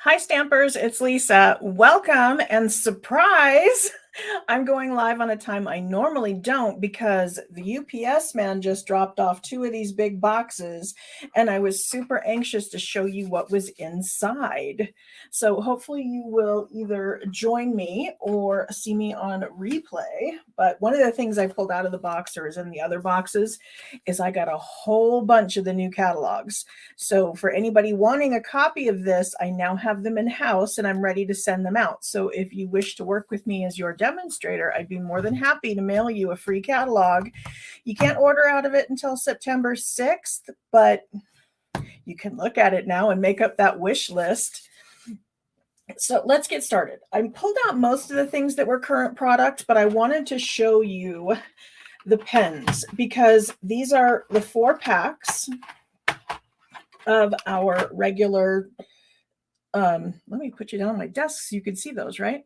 Hi, Stampers. It's Lisa. Welcome and surprise. I'm going live on a time I normally don't because the UPS man just dropped off 2 of these big boxes and I was super anxious to show you what was inside. So hopefully you will either join me or see me on replay. But one of the things I pulled out of the box or is in the other boxes is I got a whole bunch of the new catalogs. So for anybody wanting a copy of this, I now have them in house and I'm ready to send them out. So if you wish to work with me as your demonstrator, I'd be more than happy to mail you a free catalog. You can't order out of it until September 6th, but you can look at it now and make up that wish list. So let's get started. I pulled out most of the things that were current product, but I wanted to show you the pens because these are the 4 packs of our regular, let me put you down on my desk so you can see those, right?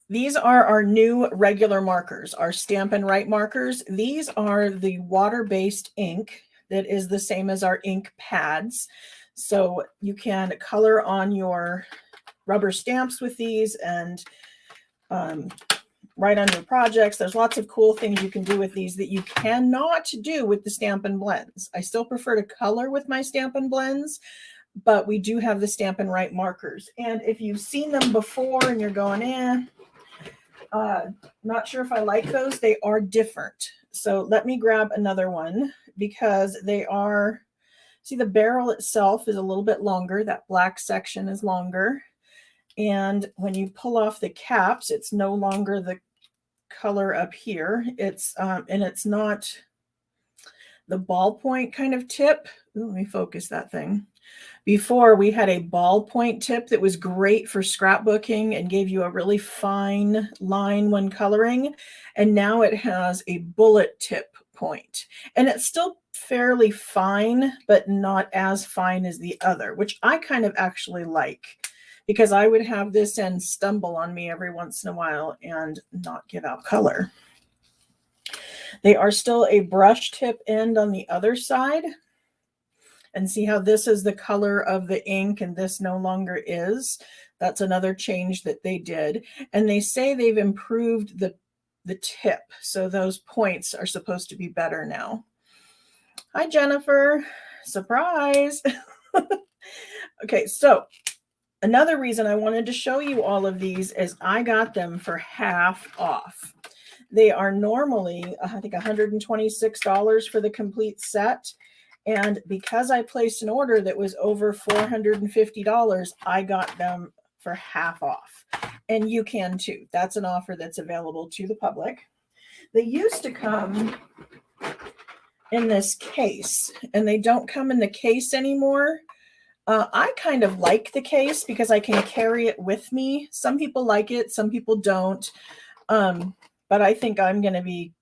These are our new regular markers, our Stampin' Write markers. These are the water-based ink that is the same as our ink pads. So you can color on your rubber stamps with these and write on your projects. There's lots of cool things you can do with these that you cannot do with the Stampin' Blends. I still prefer to color with my Stampin' Blends, but we do have the Stampin' Write markers. And if you've seen them before and you're going, not sure if I like those, they are different. So let me grab another one because they are, see, the barrel itself is a little bit longer. That black section is longer. And when you pull off the caps, it's no longer the color up here. It's and it's not the ballpoint kind of tip. Ooh, let me focus that thing. Before we had a ballpoint tip that was great for scrapbooking and gave you a really fine line when coloring. And now it has a bullet tip point. And it's still fairly fine, but not as fine as the other, which I kind of actually like because I would have this end stumble on me every once in a while and not give out color. They are still a brush tip end on the other side. And see how this is the color of the ink and this no longer is. That's another change that they did. And they say they've improved the tip. So those points are supposed to be better now. Hi, Jennifer. Surprise. Okay, so another reason I wanted to show you all of these is I got them for half off. They are normally, I think, $126 for the complete set. And because I placed an order that was over $450, I got them for half off. And you can too. That's an offer that's available to the public. They used to come in this case, and they don't come in the case anymore. I kind of like the case because I can carry it with me. Some people like it, some people don't. But I think I'm going to be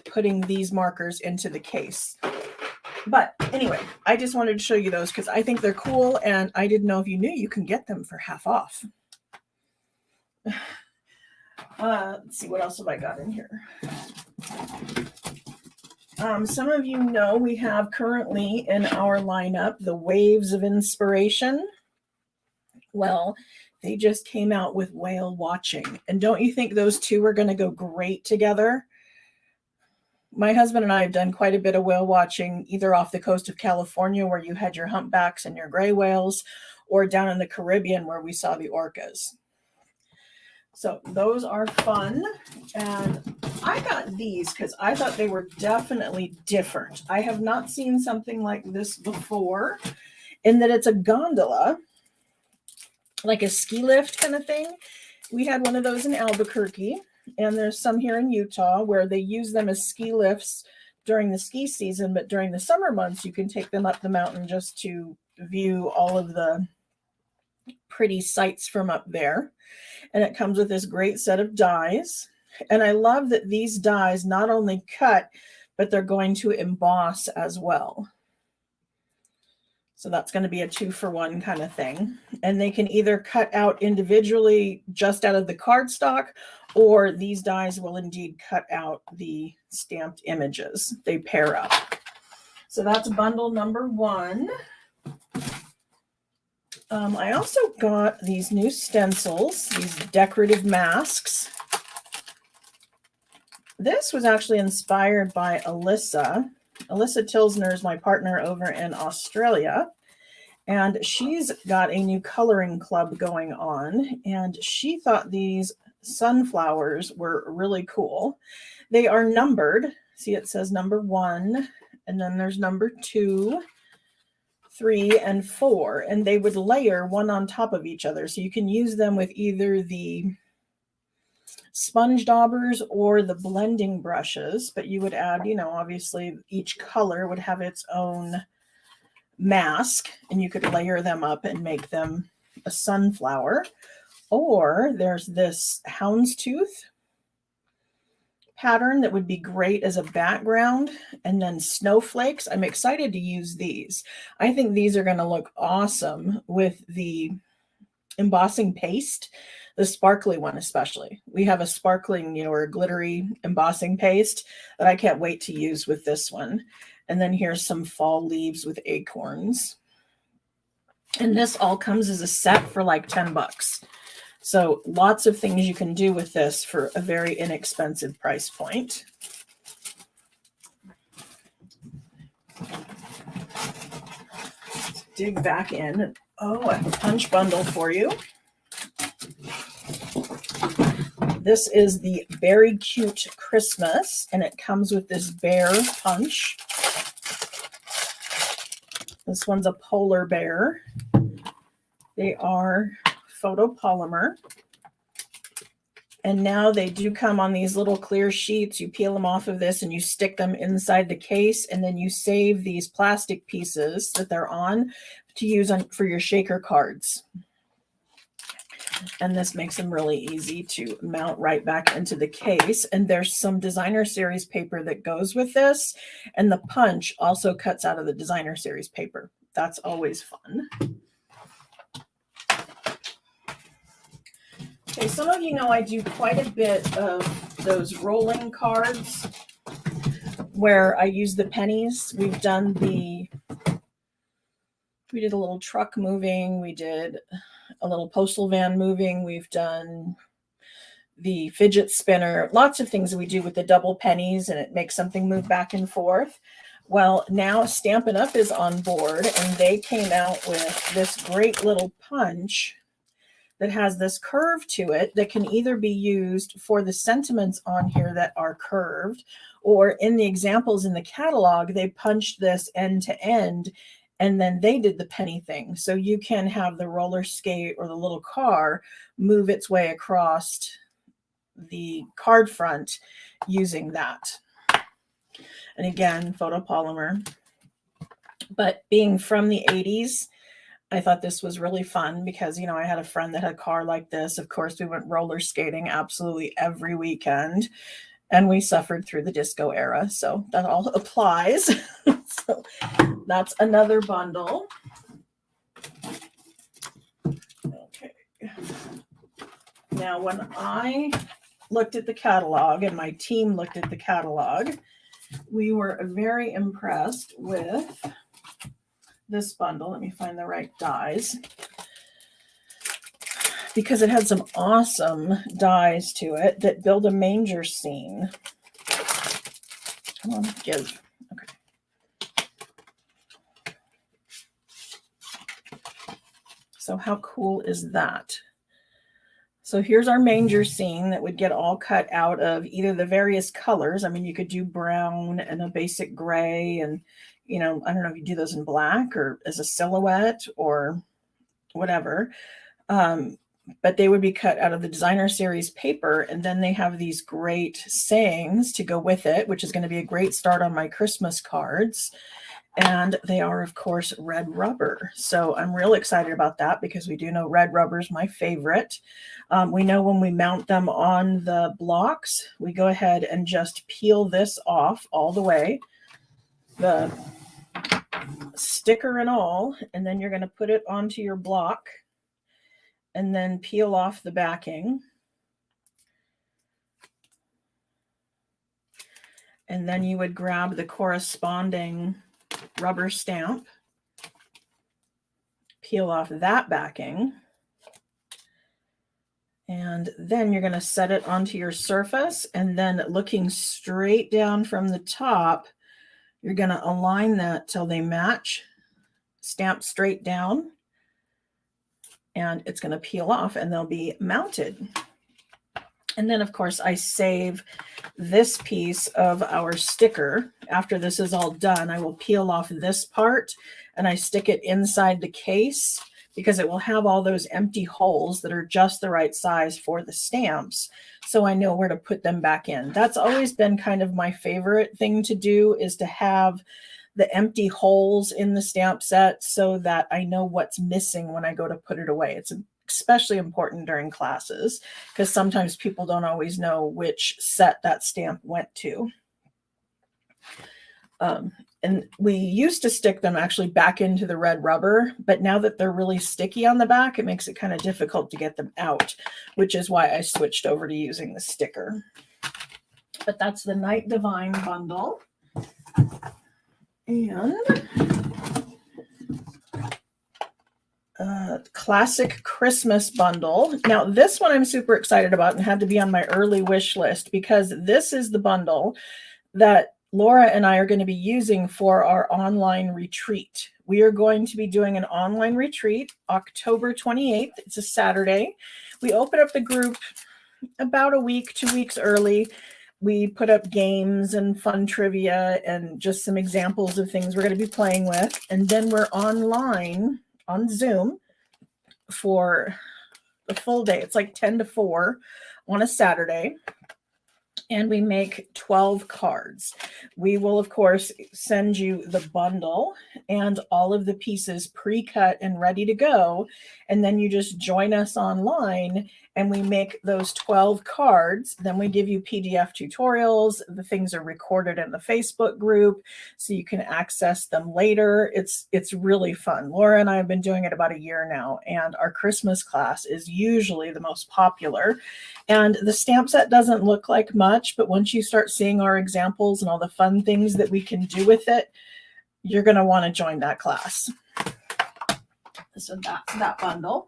putting these markers into the case. But anyway, I just wanted to show you those because I think they're cool and I didn't know if you knew you can get them for half off. Let's see, what else have I got in here? Some of you know we have currently in our lineup the Waves of Inspiration. Well, they just came out with Whale Watching. And don't you think those two are going to go great together? My husband and I have done quite a bit of whale watching, either off the coast of California where you had your humpbacks and your gray whales, or down in the Caribbean where we saw the orcas. So those are fun. And I got these because I thought they were definitely different. I have not seen something like this before, in that it's a gondola, like a ski lift kind of thing. We had one of those in Albuquerque. And there's some here in Utah where they use them as ski lifts during the ski season, but during the summer months, you can take them up the mountain just to view all of the pretty sights from up there. And it comes with this great set of dies. And I love that these dies not only cut, but they're going to emboss as well. So that's going to be a 2-for-1 kind of thing. And they can either cut out individually just out of the cardstock, or these dies will indeed cut out the stamped images. They pair up. So that's bundle number 1. I also got these new stencils, these decorative masks. This was actually inspired by Alyssa. Alyssa Tilsner is my partner over in Australia, and she's got a new coloring club going on, and she thought these sunflowers were really cool. They are numbered. See, it says number 1, and then there's number 2, 3, and 4, and they would layer one on top of each other. So you can use them with either the sponge daubers or the blending brushes, but you would add, you know, obviously each color would have its own mask, and you could layer them up and make them a sunflower. Or there's this houndstooth pattern that would be great as a background, and then snowflakes. I'm excited to use these. I think these are going to look awesome with the embossing paste, the sparkly one especially. We have a sparkling, you know, or glittery embossing paste that I can't wait to use with this one. And then here's some fall leaves with acorns. And this all comes as a set for like 10 bucks. So lots of things you can do with this for a very inexpensive price point. Let's dig back in. Oh, I have a punch bundle for you. This is the Very Cute Christmas, and it comes with this bear punch. This one's a polar bear. They are photopolymer. And now they do come on these little clear sheets. You peel them off of this and you stick them inside the case, and then you save these plastic pieces that they're on to use for your shaker cards. And this makes them really easy to mount right back into the case. And there's some designer series paper that goes with this. And the punch also cuts out of the designer series paper. That's always fun. Okay, some of you know I do quite a bit of those rolling cards where I use the pennies. We did a little truck moving. We did a little postal van moving. We've done the fidget spinner, lots of things that we do with the double pennies, and it makes something move back and forth. Well, now Stampin' Up is on board, and they came out with this great little punch that has this curve to it that can either be used for the sentiments on here that are curved, or in the examples in the catalog, they punched this end to end, and then they did the penny thing. So you can have the roller skate or the little car move its way across the card front using that. And again, photopolymer. But being from the 80s, I thought this was really fun because, you know, I had a friend that had a car like this. Of course, we went roller skating absolutely every weekend, and we suffered through the disco era. So that all applies. So that's another bundle. Okay. Now, when I looked at the catalog and my team looked at the catalog, we were very impressed with this bundle. Let me find the right dies, because it had some awesome dies to it that build a manger scene. Come on, give. Okay. So how cool is that? So here's our manger scene that would get all cut out of either the various colors. I mean, you could do brown and a basic gray, and, you know, I don't know if you do those in black or as a silhouette or whatever. But they would be cut out of the designer series paper. And then they have these great sayings to go with it, which is going to be a great start on my Christmas cards. And they are, of course, red rubber. So I'm real excited about that because we do know red rubber is my favorite. We know when we mount them on the blocks, we go ahead and just peel this off all the way, the sticker and all, and then you're going to put it onto your block and then peel off the backing. And then you would grab the corresponding rubber stamp, peel off that backing. And then you're going to set it onto your surface, and then looking straight down from the top, you're going to align that till they match, stamp straight down, and it's going to peel off and they'll be mounted. And then of course I save this piece of our sticker. After this is all done, I will peel off this part and I stick it inside the case, because it will have all those empty holes that are just the right size for the stamps. So I know where to put them back in. That's always been kind of my favorite thing to do, is to have the empty holes in the stamp set so that I know what's missing when I go to put it away. It's especially important during classes, because sometimes people don't always know which set that stamp went to. And we used to stick them actually back into the red rubber, but now that they're really sticky on the back, it makes it kind of difficult to get them out, which is why I switched over to using the sticker. But that's the Night Divine bundle. And classic Christmas bundle. Now this one I'm super excited about and had to be on my early wish list, because this is the bundle that Laura and I are going to be using for our online retreat. We are going to be doing an online retreat October 28th. It's a Saturday. We open up the group about a week, 2 weeks early. We put up games and fun trivia and just some examples of things we're going to be playing with. And then we're online on Zoom for the full day. It's like 10 to 4 on a Saturday. And we make 12 cards. We will, of course, send you the bundle and all of the pieces pre-cut and ready to go. And then you just join us online and we make those 12 cards. Then we give you PDF tutorials. The things are recorded in the Facebook group so you can access them later. It's really fun. Laura and I have been doing it about a year now, and our Christmas class is usually the most popular. And the stamp set doesn't look like much, but once you start seeing our examples and all the fun things that we can do with it, you're going to want to join that class. So that's that bundle.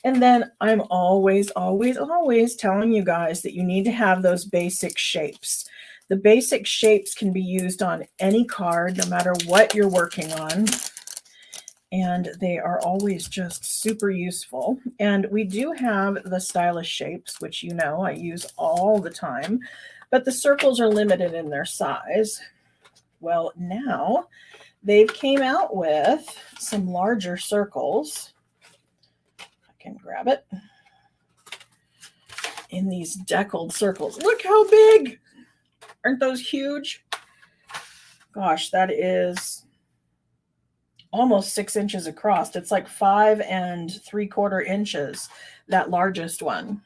And then I'm always telling you guys that you need to have those basic shapes. The basic shapes can be used on any card, no matter what you're working on. And they are always just super useful. And we do have the stylish shapes, which you know I use all the time, but the circles are limited in their size. Well, now they've came out with some larger circles. I can grab it. In these deckled circles. Look how big! Aren't those huge? Gosh, that is almost 6 inches across. It's like 5 3/4 inches, that largest one.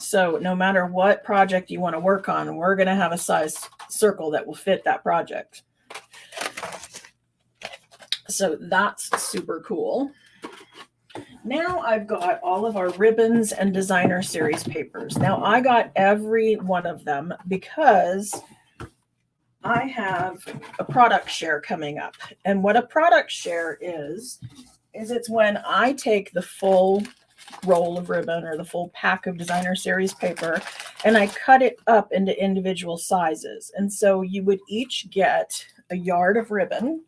So no matter what project you want to work on, we're going to have a size circle that will fit that project. So that's super cool. Now I've got all of our ribbons and designer series papers. Now I got every one of them because I have a product share coming up. And what a product share is it's when I take the full roll of ribbon or the full pack of designer series paper and I cut it up into individual sizes. And so you would each get a yard of ribbon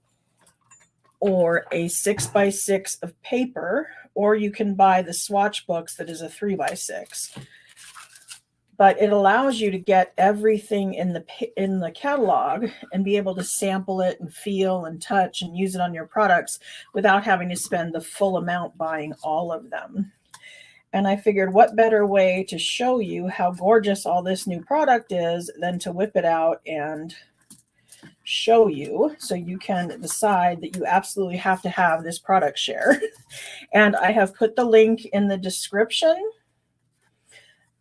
or a 6x6 of paper, or you can buy the swatch books that is a 3x6. But it allows you to get everything in the catalog and be able to sample it and feel and touch and use it on your products without having to spend the full amount buying all of them. And I figured what better way to show you how gorgeous all this new product is than to whip it out and show you so you can decide that you absolutely have to have this product share. And I have put the link in the description.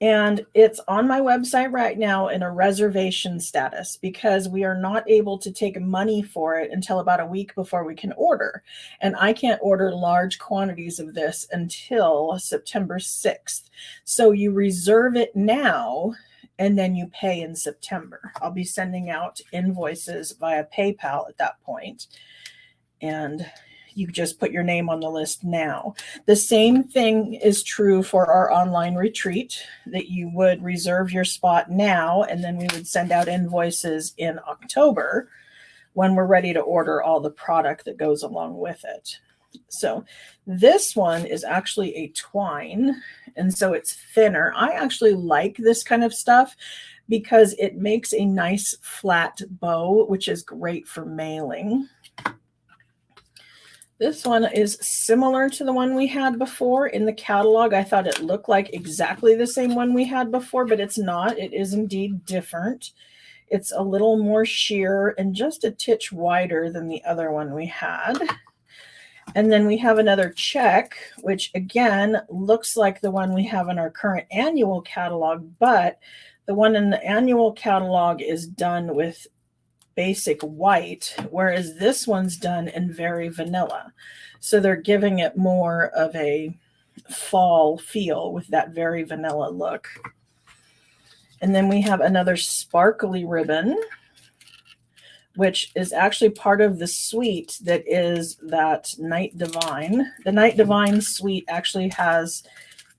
And it's on my website right now in a reservation status because we are not able to take money for it until about a week before we can order. And I can't order large quantities of this until September 6th. So you reserve it now and then you pay in September. I'll be sending out invoices via PayPal at that point. And you just put your name on the list now. The same thing is true for our online retreat, that you would reserve your spot now, and then we would send out invoices in October when we're ready to order all the product that goes along with it. So this one is actually a twine, and so it's thinner. I actually like this kind of stuff because it makes a nice flat bow, which is great for mailing. This one is similar to the one we had before in the catalog. I thought it looked like exactly the same one we had before, but it's not. It is indeed different. It's a little more sheer and just a titch wider than the other one we had. And then we have another check, which again looks like the one we have in our current annual catalog, but the one in the annual catalog is done with basic white, whereas this one's done in very vanilla. So they're giving it more of a fall feel with that very vanilla look. And then we have another sparkly ribbon, which is actually part of the suite that is that Night Divine. The Night Divine suite actually has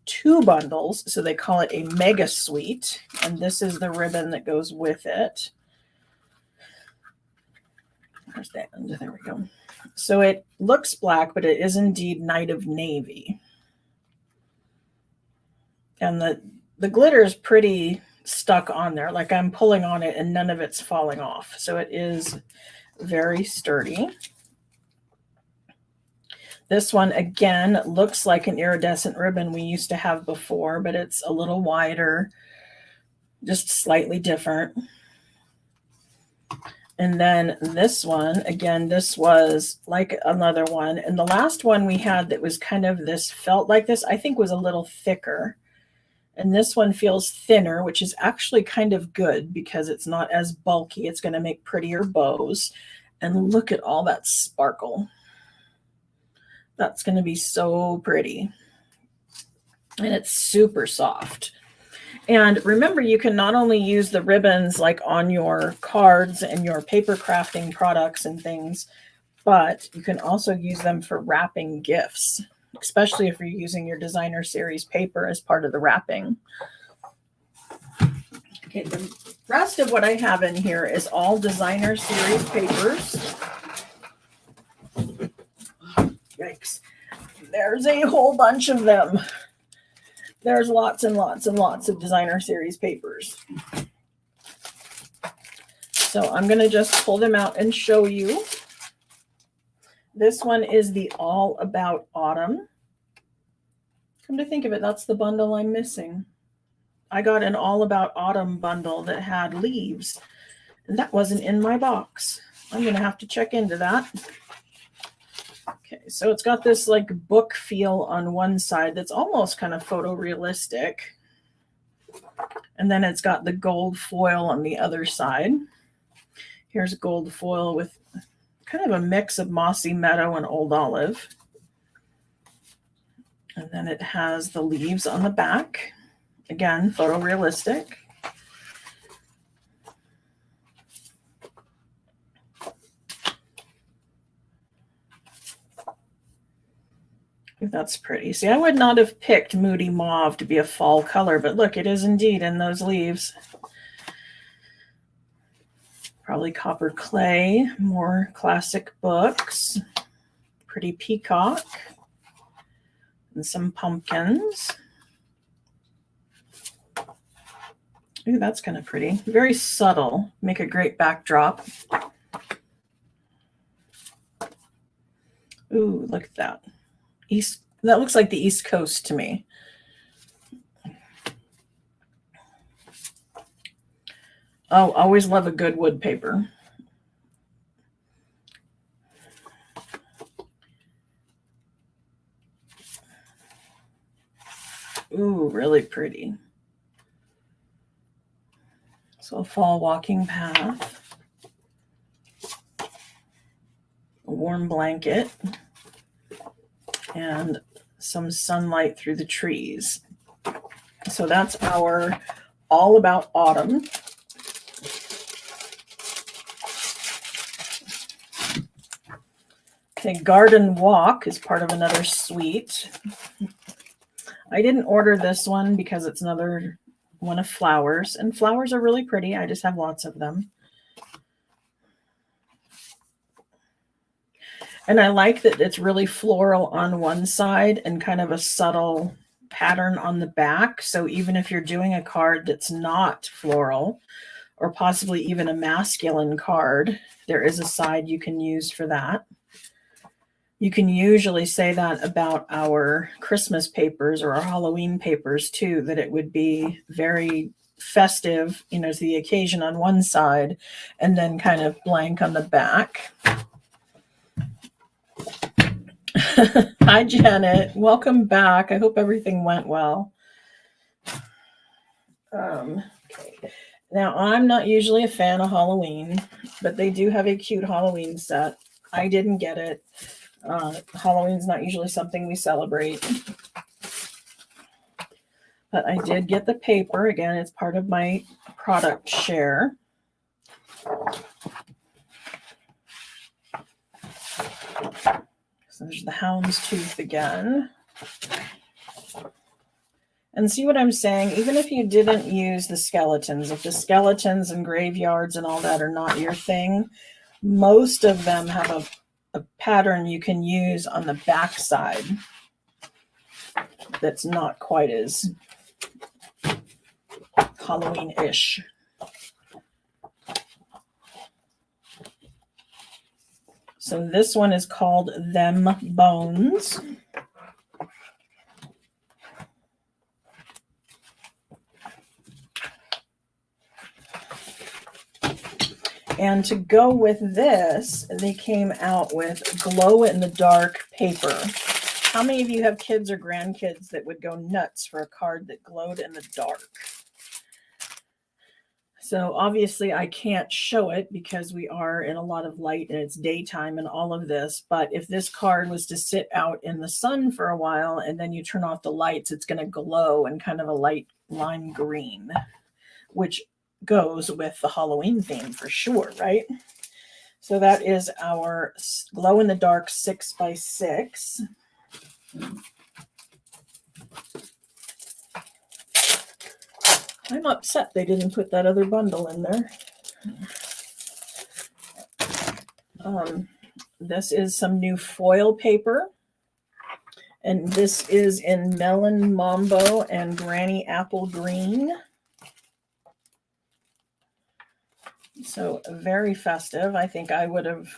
2 bundles, so they call it a mega suite, and this is the ribbon that goes with it. Where's that? There we go. So it looks black, but it is indeed Night of Navy. And the glitter is pretty stuck on there. Like I'm pulling on it and none of it's falling off. So it is very sturdy. This one, again, looks like an iridescent ribbon we used to have before, but it's a little wider, just slightly different. And then this one, again, this was like another one. And the last one we had that was kind of this, felt like this, I think was a little thicker. And this one feels thinner, which is actually kind of good because it's not as bulky. It's going to make prettier bows. And look at all that sparkle. That's going to be so pretty. And it's super soft. And remember, you can not only use the ribbons like on your cards and your paper crafting products and things, but you can also use them for wrapping gifts, especially if you're using your designer series paper as part of the wrapping. Okay, the rest of what I have in here is all designer series papers. Yikes. There's a whole bunch of them. There's lots and lots and lots of designer series papers. So I'm going to just pull them out and show you. This one is the All About Autumn. Come to think of it, that's the bundle I'm missing. I got an All About Autumn bundle that had leaves, and that wasn't in my box. I'm going to have to check into that. Okay, so it's got this like book feel on one side that's almost kind of photorealistic. And then it's got the gold foil on the other side. Here's gold foil with kind of a mix of mossy meadow and old olive. And then it has the leaves on the back. Again, photorealistic. That's pretty. See, I would not have picked Moody Mauve to be a fall color, but look, it is indeed in those leaves. Probably copper clay, more classic books, pretty peacock, and some pumpkins. Ooh, that's kind of pretty. Very subtle. Make a great backdrop. Ooh, look at that. That looks like the East Coast to me. Oh, always love a good wood paper. Ooh, really pretty. So a fall walking path, a warm blanket, and some sunlight through the trees. So that's our All About Autumn. The Garden Walk is part of another suite. I didn't order this one because it's another one of flowers, and flowers are really pretty. I just have lots of them. And I like that it's really floral on one side and kind of a subtle pattern on the back. So even if you're doing a card that's not floral, or possibly even a masculine card, there is a side you can use for that. You can usually say that about our Christmas papers or our Halloween papers too, that it would be very festive, you know, to the occasion on one side and then kind of blank on the back. Hi, Janet. Welcome back. I hope everything went well. Okay. Now, I'm not usually a fan of Halloween, but they do have a cute Halloween set. I didn't get it. Halloween's not usually something we celebrate. But I did get the paper. Again, it's part of my product share. So there's the houndstooth again. And see what I'm saying? Even if you didn't use the skeletons, if the skeletons and graveyards and all that are not your thing, most of them have a pattern you can use on the back side that's not quite as Halloween-ish. So this one is called Them Bones. And to go with this, they came out with glow-in-the-dark paper. How many of you have kids or grandkids that would go nuts for a card that glowed in the dark? So obviously I can't show it because we are in a lot of light and it's daytime and all of this. But if this card was to sit out in the sun for a while and then you turn off the lights, it's going to glow in kind of a light lime green, which goes with the Halloween theme for sure, right? So that is our glow-in-the-dark 6x6. I'm upset they didn't put that other bundle in there. This is some new foil paper. And this is in Melon Mambo and Granny Apple Green. So very festive. I think I would have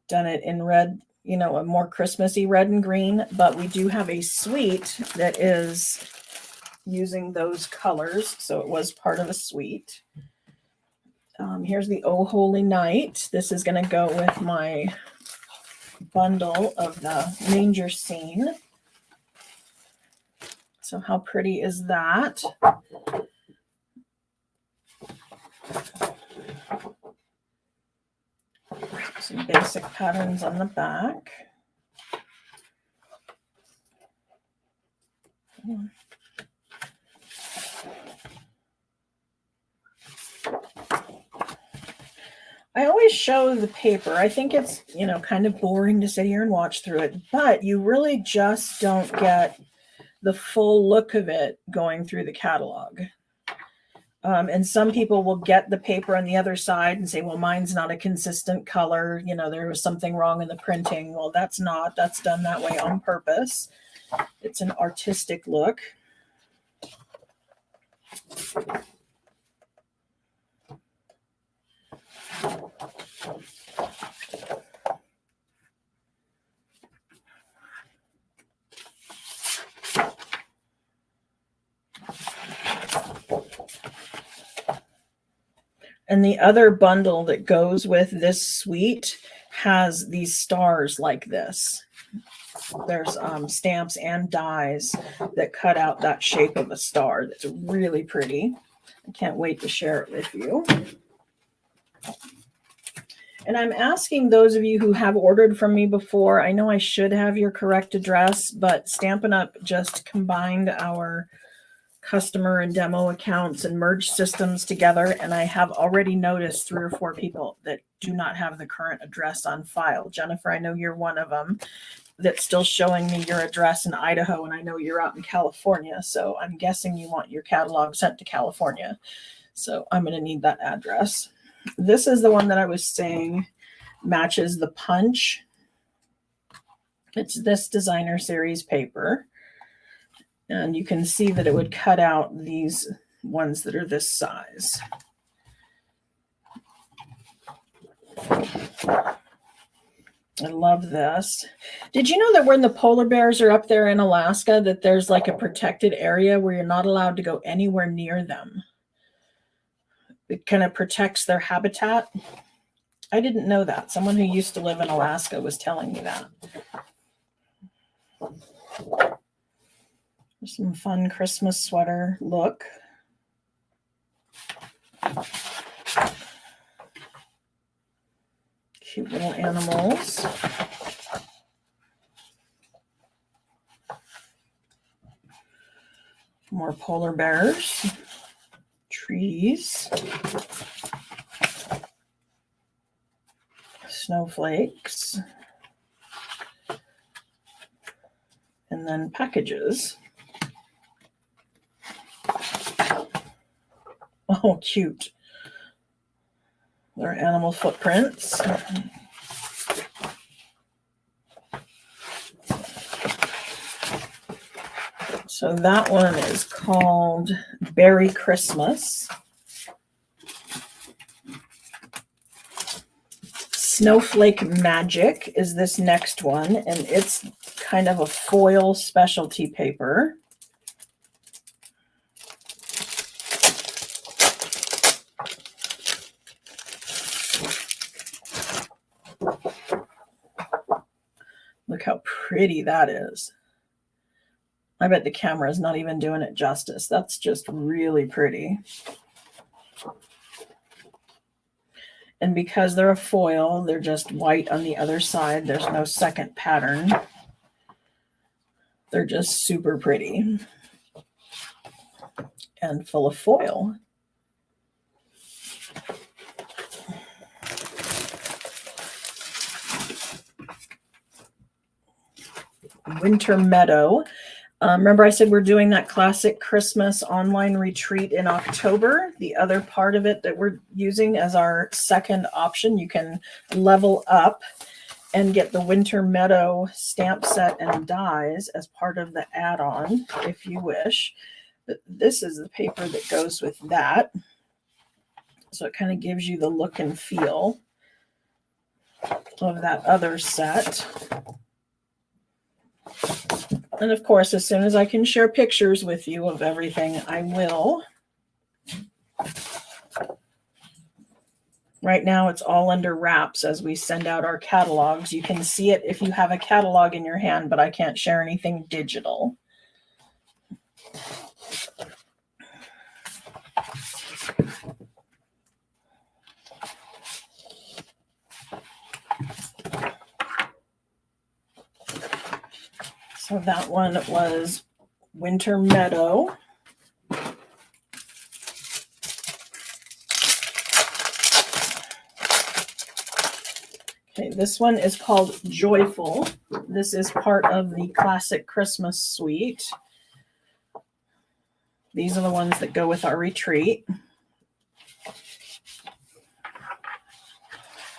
done it in red, you know, a more Christmassy red and green. But we do have a suite that is using those colors, so it was part of a suite. Here's the Oh Holy Night. This is going to go with my bundle of the manger scene. So how pretty is that? Some basic patterns on the back. I always show the paper. I think it's, you know, kind of boring to sit here and watch through it, but you really just don't get the full look of it going through the catalog. And some people will get the paper on the other side and say, well, mine's not a consistent color. You know, there was something wrong in the printing. Well, that's not. That's done that way on purpose. It's an artistic look. And the other bundle that goes with this suite has these stars like this. There's stamps and dies that cut out that shape of a star. That's really pretty. I can't wait to share it with you. And I'm asking those of you who have ordered from me before, I know I should have your correct address, but Stampin' Up! Just combined our customer and demo accounts and merged systems together. And I have already noticed 3 or 4 people that do not have the current address on file. Jennifer, I know you're one of them that's still showing me your address in Idaho, and I know you're out in California, so I'm guessing you want your catalog sent to California. So I'm going to need that address. This is the one that I was saying matches the punch. It's this designer series paper. And you can see that it would cut out these ones that are this size. I love this. Did you know that when the polar bears are up there in Alaska, that there's like a protected area where you're not allowed to go anywhere near them? It kind of protects their habitat. I didn't know that. Someone who used to live in Alaska was telling me that. There's some fun Christmas sweater look. Cute little animals. More polar bears. Trees. Snowflakes. And then packages. Oh, cute. There are animal footprints. So that one is called Berry Christmas. Snowflake Magic is this next one, and it's kind of a foil specialty paper. Look how pretty that is. I bet the camera is not even doing it justice. That's just really pretty. And because they're a foil, they're just white on the other side. There's no second pattern. They're just super pretty and full of foil. Winter Meadow. Remember I said we're doing that classic Christmas online retreat in October. The other part of it that we're using as our second option, you can level up and get the Winter Meadow stamp set and dies as part of the add-on if you wish. But this is the paper that goes with that. So it kind of gives you the look and feel of that other set. And of course, as soon as I can share pictures with you of everything, I will. Right now, it's all under wraps as we send out our catalogs. You can see it if you have a catalog in your hand, but I can't share anything digital. So that one was Winter Meadow. Okay, this one is called Joyful. This is part of the classic Christmas suite. These are the ones that go with our retreat.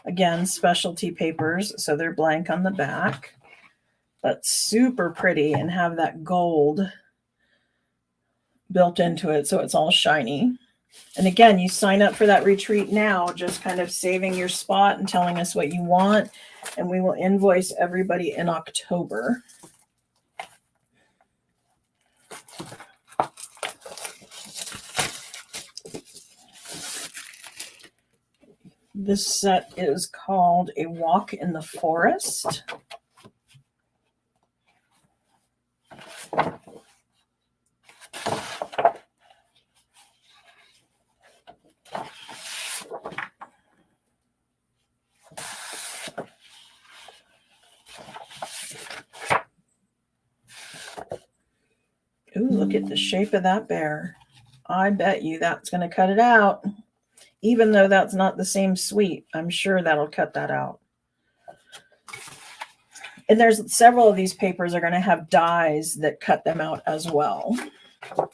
Again, specialty papers, so they're blank on the back. But super pretty and have that gold built into it, so it's all shiny. And again, you sign up for that retreat now, just kind of saving your spot and telling us what you want, and we will invoice everybody in October. This set is called A Walk in the Forest. Ooh, look at the shape of that bear. I bet you that's going to cut it out. even though that's not the same suite, I'm sure that'll cut that out. And there's several of these papers are going to have dies that cut them out as well.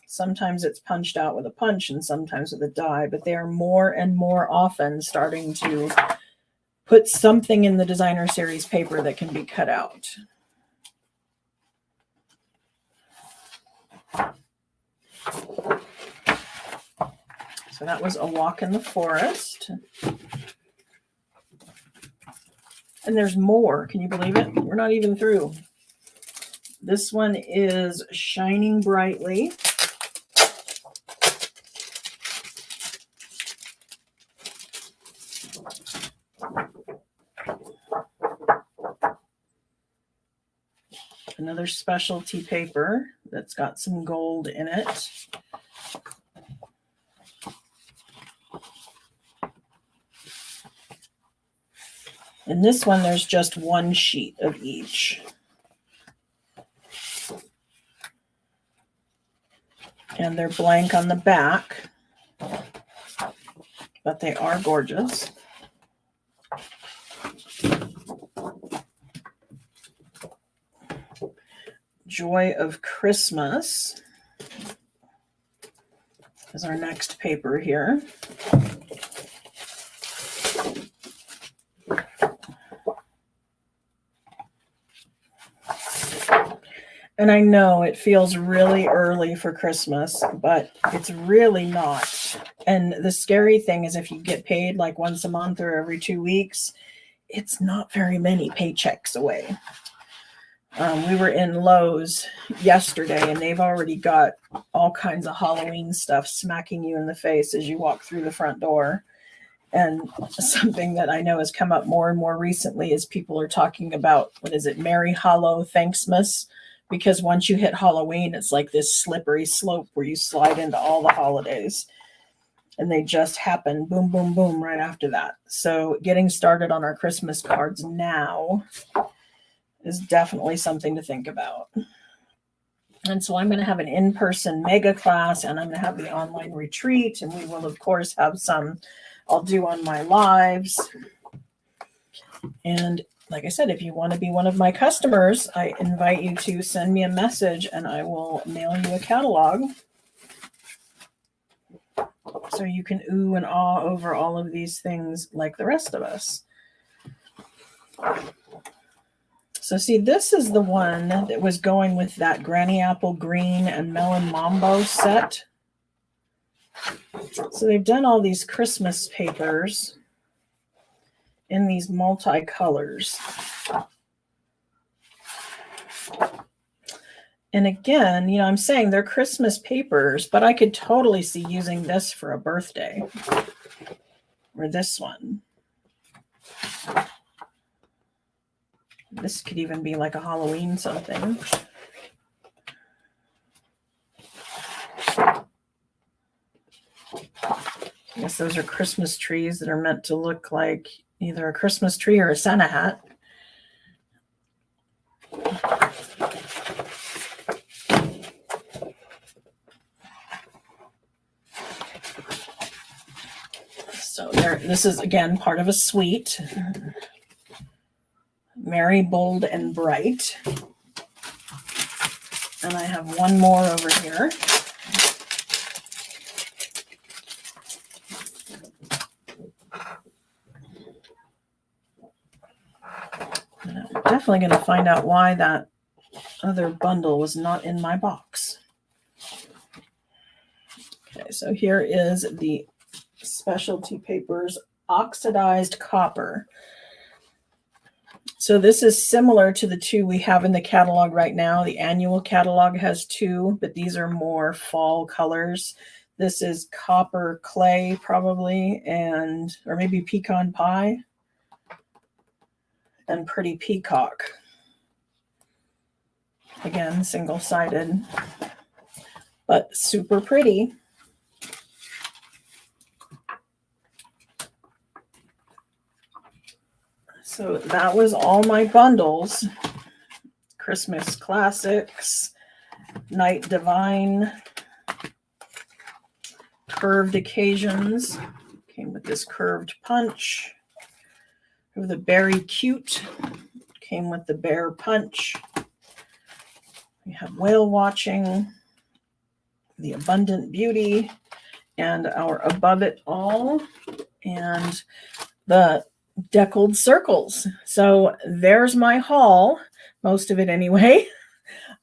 Sometimes it's punched out with a punch and sometimes with a die, but they are more and more often starting to put something in the designer series paper that can be cut out. So that was A Walk in the Forest. And there's more. Can you believe it? We're not even through. This one is Shining Brightly. Another specialty paper that's got some gold in it. In this one, there's just one sheet of each. And they're blank on the back, but they are gorgeous. Joy of Christmas is our next paper here. And I know it feels really early for Christmas, but it's really not. And the scary thing is if you get paid like once a month or every 2 weeks, it's not very many paychecks away. We were in Lowe's yesterday and they've already got all kinds of Halloween stuff smacking you in the face as you walk through the front door. And something that I know has come up more and more recently is people are talking about, Merry Hollow Thanksmas. Because once you hit Halloween, it's like this slippery slope where you slide into all the holidays. And they just happen, boom, boom, boom, right after that. So getting started on our Christmas cards now is definitely something to think about. And so I'm going to have an in-person mega class, and I'm going to have the online retreat. And we will, of course, have some I'll do on my lives. And like I said, if you want to be one of my customers, I invite you to send me a message and I will mail you a catalog so you can ooh and ah over all of these things like the rest of us. So see, this is the one that was going with that Granny Apple Green and Melon Mambo set. So they've done all these Christmas papers in these multi-colors. And again, you know, I'm saying they're Christmas papers, but I could totally see using this for a birthday. Or this one. This could even be like a Halloween something. I guess those are Christmas trees that are meant to look like either a Christmas tree or a Santa hat. So there, this is again part of a suite. Merry, Bold, and Bright. And I have one more over here. Definitely going to find out why that other bundle was not in my box. Okay, so here is the specialty papers oxidized copper. So this is similar to the two we have in the catalog right now. The annual catalog has two, but these are more fall colors. This is copper clay probably, and or maybe pecan pie. And Pretty Peacock. Again, single-sided, but super pretty. So that was all my bundles. Christmas Classics, Night Divine, Curved Occasions. Came with this curved punch. The Berry Cute came with the bear punch. We have Whale Watching, the Abundant Beauty, and our Above It All, and the Deckled Circles. So there's my haul, most of it anyway.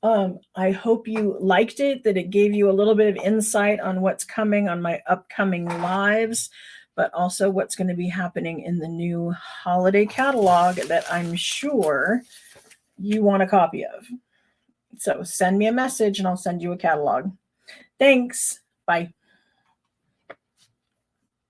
I hope you liked it, that it gave you a little bit of insight on what's coming on my upcoming lives, but also what's going to be happening in the new holiday catalog that I'm sure you want a copy of. So send me a message and I'll send you a catalog. Thanks. Bye.